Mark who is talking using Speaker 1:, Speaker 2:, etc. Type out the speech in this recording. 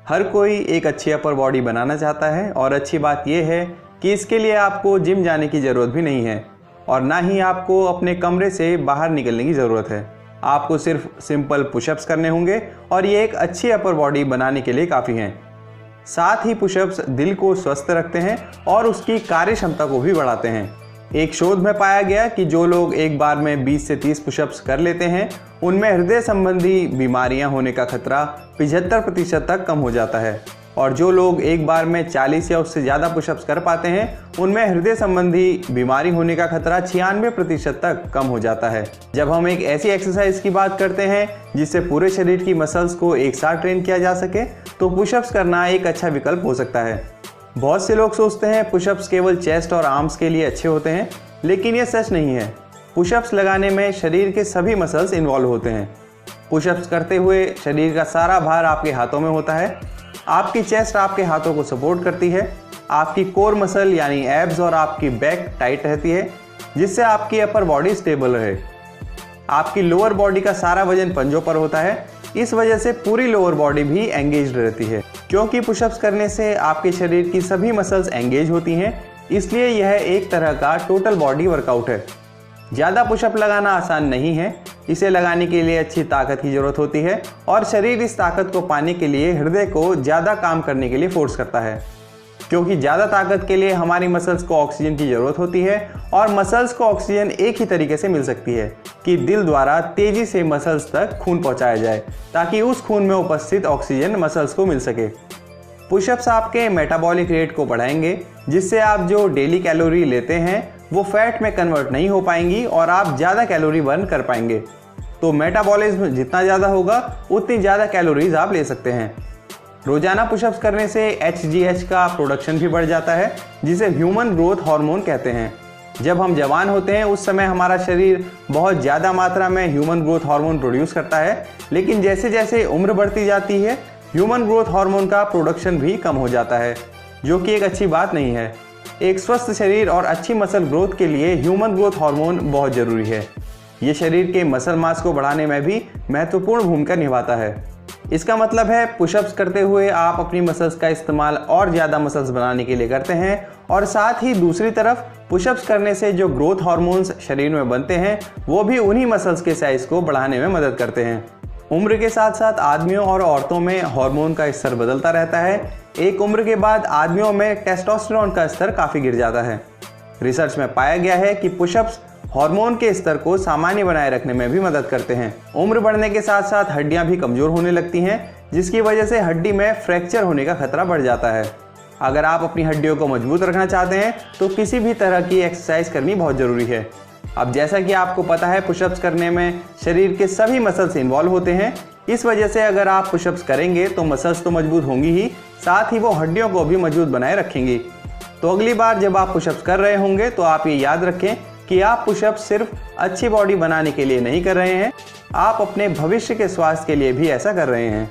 Speaker 1: हर कोई एक अच्छी अपर बॉडी बनाना चाहता है और अच्छी बात यह है कि इसके लिए आपको जिम जाने की ज़रूरत भी नहीं है और ना ही आपको अपने कमरे से बाहर निकलने की ज़रूरत है। आपको सिर्फ सिंपल पुशअप्स करने होंगे और ये एक अच्छी अपर बॉडी बनाने के लिए काफ़ी हैं। साथ ही पुशअप्स दिल को स्वस्थ रखते हैं और उसकी कार्य क्षमता को भी बढ़ाते हैं। एक शोध में पाया गया कि जो लोग एक बार में 20 से 30 पुशअप्स कर लेते हैं उनमें हृदय संबंधी बीमारियां होने का खतरा 75% तक कम हो जाता है और जो लोग एक बार में 40 या उससे ज़्यादा पुशअप्स कर पाते हैं उनमें हृदय संबंधी बीमारी होने का खतरा 96% तक कम हो जाता है। जब हम एक ऐसी एक्सरसाइज की बात करते हैं जिससे पूरे शरीर की मसल्स को एक साथ ट्रेन किया जा सके तो पुशअप्स करना एक अच्छा विकल्प हो सकता है। बहुत से लोग सोचते हैं पुशअप्स केवल चेस्ट और आर्म्स के लिए अच्छे होते हैं, लेकिन ये सच नहीं है। पुशअप्स लगाने में शरीर के सभी मसल्स इन्वॉल्व होते हैं। पुशअप्स करते हुए शरीर का सारा भार आपके हाथों में होता है। आपकी चेस्ट आपके हाथों को सपोर्ट करती है, आपकी कोर मसल यानी एब्स और आपकी बैक टाइट रहती है जिससे आपकी अपर बॉडी स्टेबल रहे। आपकी लोअर बॉडी का सारा वजन पंजों पर होता है, इस वजह से पूरी लोअर बॉडी भी एंगेज रहती है। क्योंकि पुशअप्स करने से आपके शरीर की सभी मसल्स एंगेज होती हैं, इसलिए यह एक तरह का टोटल बॉडी वर्कआउट है। ज़्यादा पुशअप लगाना आसान नहीं है, इसे लगाने के लिए अच्छी ताकत की ज़रूरत होती है और शरीर इस ताकत को पाने के लिए हृदय को ज़्यादा काम करने के लिए फोर्स करता है। क्योंकि ज़्यादा ताकत के लिए हमारी मसल्स को ऑक्सीजन की ज़रूरत होती है और मसल्स को ऑक्सीजन एक ही तरीके से मिल सकती है कि दिल द्वारा तेज़ी से मसल्स तक खून पहुंचाया जाए ताकि उस खून में उपस्थित ऑक्सीजन मसल्स को मिल सके। पुशअप्स आपके मेटाबॉलिक रेट को बढ़ाएंगे जिससे आप जो डेली कैलोरी लेते हैं वो फैट में कन्वर्ट नहीं हो पाएंगी और आप ज़्यादा कैलोरी बर्न कर पाएंगे। तो मेटाबॉलिज्म जितना ज़्यादा होगा उतनी ज़्यादा कैलोरीज आप ले सकते हैं। रोजाना पुशअप्स करने से HGH का प्रोडक्शन भी बढ़ जाता है जिसे ह्यूमन ग्रोथ हार्मोन कहते हैं। जब हम जवान होते हैं उस समय हमारा शरीर बहुत ज़्यादा मात्रा में ह्यूमन ग्रोथ हार्मोन प्रोड्यूस करता है, लेकिन जैसे जैसे उम्र बढ़ती जाती है ह्यूमन ग्रोथ हार्मोन का प्रोडक्शन भी कम हो जाता है, जो कि एक अच्छी बात नहीं है। एक स्वस्थ शरीर और अच्छी मसल ग्रोथ के लिए ह्यूमन ग्रोथ हार्मोन बहुत ज़रूरी है। ये शरीर के मसल मास को बढ़ाने में भी महत्वपूर्ण भूमिका निभाता है। इसका मतलब है पुशअप्स करते हुए आप अपनी मसल्स का इस्तेमाल और ज़्यादा मसल्स बनाने के लिए करते हैं और साथ ही दूसरी तरफ पुशअप्स करने से जो ग्रोथ हार्मोन्स शरीर में बनते हैं वो भी उन्हीं मसल्स के साइज को बढ़ाने में मदद करते हैं। उम्र के साथ साथ आदमियों और औरतों में हार्मोन का स्तर बदलता रहता है। एक उम्र के बाद आदमियों में टेस्टोस्टेरोन का स्तर काफ़ी गिर जाता है। रिसर्च में पाया गया है कि पुशअप्स हार्मोन के स्तर को सामान्य बनाए रखने में भी मदद करते हैं। उम्र बढ़ने के साथ साथ हड्डियां भी कमज़ोर होने लगती हैं जिसकी वजह से हड्डी में फ्रैक्चर होने का खतरा बढ़ जाता है। अगर आप अपनी हड्डियों को मजबूत रखना चाहते हैं तो किसी भी तरह की एक्सरसाइज करनी बहुत ज़रूरी है। अब जैसा कि आपको पता है पुशअप्स करने में शरीर के सभी मसल्स इन्वॉल्व होते हैं, इस वजह से अगर आप पुशअप्स करेंगे तो मसल्स तो मजबूत होंगी ही, साथ ही वो हड्डियों को भी मजबूत बनाए रखेंगी। तो अगली बार जब आप पुशअप्स कर रहे होंगे तो आप ये याद रखें कि आप पुशअप्स सिर्फ अच्छी बॉडी बनाने के लिए नहीं कर रहे हैं, आप अपने भविष्य के स्वास्थ्य के लिए भी ऐसा कर रहे हैं।